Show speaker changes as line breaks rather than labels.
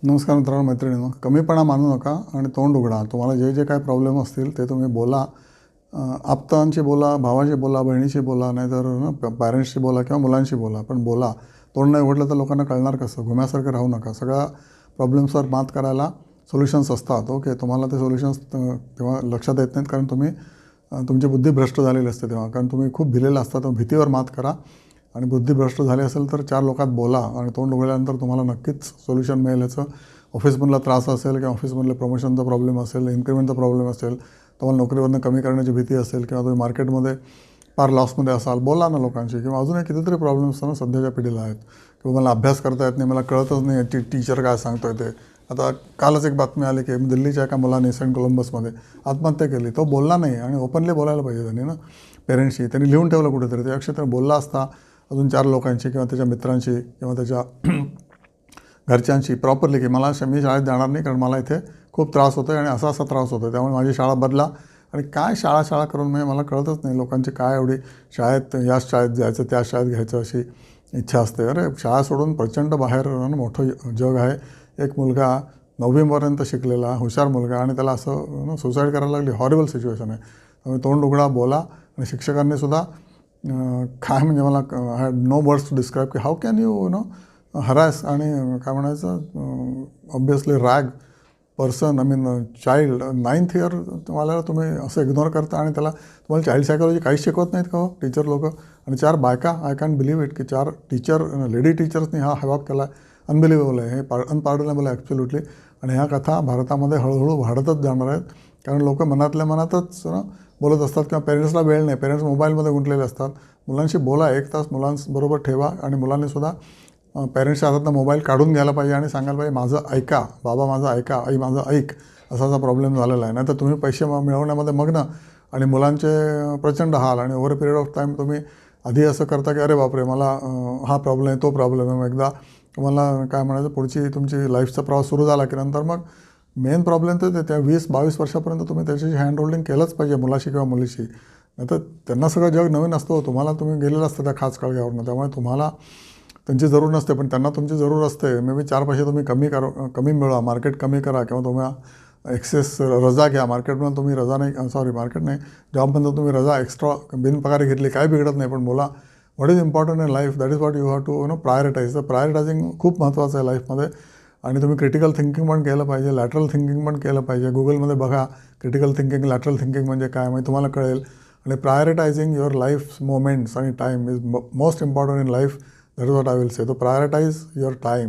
नमस्कार मित्रांनो, मैत्रिणींनो. कमीपणा मानू नका आणि तोंड उघडा. तुम्हाला जे जे काही प्रॉब्लेम असतील ते तुम्ही बोला. आप्तांशी बोला, भावाशी बोला, बहिणीशी बोला, नाहीतर पॅरेंट्सशी बोला किंवा मुलांशी बोला, पण बोला. तोंड नाही उघडलं तर लोकांना कळणार कसं? घुम्यासारखं राहू नका. सगळ्या प्रॉब्लेम्सवर मात करायला सोल्युशन्स असतात. ओके, तुम्हाला ते सोल्युशन्स तेव्हा लक्षात येत नाहीत, कारण तुमची बुद्धी भ्रष्ट झालेली असते तेव्हा. कारण तुम्ही खूप भिलेलं असता. तर भीतीवर मात करा आणि बुद्धी भ्रष्ट झाली असेल तर 4 लोकात बोला आणि तोंड उघडल्यानंतर तुम्हाला नक्कीच सोल्युशन मिळेल. याचं ऑफिसमधला त्रास असेल किंवा ऑफिसमधले प्रमोशनचा प्रॉब्लेम असेल, इन्क्रिमेंटचा प्रॉब्लेम असेल, तुम्हाला नोकरीवरनं कमी करण्याची भीती असेल किंवा तुम्ही मार्केटमध्ये फार लॉसमध्ये असाल, बोला ना लोकांशी. किंवा अजूनही कितीतरी प्रॉब्लेम्स ना सध्याच्या पिढीला आहेत, किंवा मला अभ्यास करता येत नाही, मला कळतच नाही टीचर काय सांगतोय ते. आता कालच एक बातमी आली की दिल्लीच्या एका मुलाने सेंट कोलंबसमध्ये आत्महत्या केली. तो बोलला नाही आणि ओपनली बोलायला पाहिजे त्यांनी ना पेरेंट्सशी. त्यांनी लिहून ठेवलं कुठेतरी. त्या क्षेत्रात बोलला असता अजून 4 लोकांशी किंवा त्याच्या मित्रांशी किंवा त्याच्या घरच्यांशी प्रॉपरली की मी शाळेत जाणार नाही, कारण मला इथे खूप त्रास होतो आहे आणि असा त्रास होतो आहे, त्यामुळे माझी शाळा बदला. आणि काय शाळा करून म्हणजे मला कळतच नाही लोकांची काय एवढी शाळेत याच शाळेत जायचं त्याच शाळेत घ्यायचं अशी इच्छा असते. अरे शाळा सोडून प्रचंड बाहेर मोठं जग आहे. एक मुलगा 9वीपर्यंत शिकलेला हुशार मुलगा आणि त्याला असं सुसाईड करायला लागली. हॉरिबल सिच्युएशन आहे. त्यामुळे तोंड उघडा, बोला. आणि शिक्षकांनी सुद्धा काय म्हणजे मला had no words to describe की हाऊ कॅन यू हरास आणि काय म्हणायचं obviously rag person. I mean child 9th year तुम्हाला तुम्ही असं इग्नोर करता आणि तुम्हाला चाइल्ड सायकोलॉजी काहीच शिकवत नाहीत का हो टीचर लोक? आणि 4 बायका, आय कॅन बिलीव्ह इट की 4 टीचर लेडी टीचर्सनी हा हवाक केला. अनबिलिव्हेबल आहे हे, अनपार्डनेबल आहे ॲक्च्युअली. आणि ह्या कथा भारतामध्ये हळूहळू वाढतच जाणार आहेत, कारण लोक मनातल्या मनातच बोलत असतात किंवा पेरेंट्सला वेळ नाही, पेरेंट्स मोबाईलमध्ये गुंतलेले असतात. मुलांशी बोला, 1 तास मुलांबरोबर ठेवा आणि मुलांनीसुद्धा पेरेंट्सच्या हातातनं मोबाईल काढून घ्यायला पाहिजे आणि सांगायला पाहिजे माझं ऐका, बाबा माझं ऐका, आई माझं ऐक. असा प्रॉब्लेम झालेला आहे. नाहीतर तुम्ही पैसे मिळवण्यामध्ये मग्न आणि मुलांचे प्रचंड हाल. आणि ओव्हर पिरियड ऑफ टाईम तुम्ही आधी असं करता की अरे बापरे मला हा प्रॉब्लेम आहे, तो प्रॉब्लेम आहे. मग एकदा तुम्हाला काय म्हणायचं पुढची तुमची लाईफचा प्रवास सुरू झाला की नंतर मग मेन प्रॉब्लेम तर त्या 20-22 वर्षापर्यंत तुम्ही त्याच्याशी हँड होल्डिंग केलंच पाहिजे मुलाशी किंवा मुलीशी. नाहीतर त्यांना सगळं जग नवीन असतं. तुम्हाला तुम्ही गेलेलं असतं त्या खास काळग्यावरनं, त्यामुळे तुम्हाला त्यांची जरूर नसते, पण त्यांना तुमची जरूर असते. मे बी 4 पैसे तुम्ही कमी मिळवा, मार्केट कमी करा किंवा तुम्हाला एक्सेस रजा घ्या. मार्केटमध्ये तुम्ही रजा नाही, मार्केट नाही, जॉबमध्ये तुम्ही रजा एक्स्ट्रा बिनपगारी घेतली काय बिघडत नाही. पण बोला what is important in life, that is what you have to prioritise. तर प्रायोरिटायझिंग खूप महत्त्वाचं आहे लाईफमध्ये. आणि तुम्ही क्रिटिकल थिंकिंग पण केलं पाहिजे, लॅटरल थिंकिंग पण केलं पाहिजे. गुगलमध्ये बघा क्रिटिकल थिंकिंग, लॅटरल थिंकिंग म्हणजे काय, म्हणजे तुम्हाला कळेल. आणि प्रायोरिटायझिंग युअर लाईफ मोमेंट्स आणि time is most important in life. That is what I will say. So prioritize your time.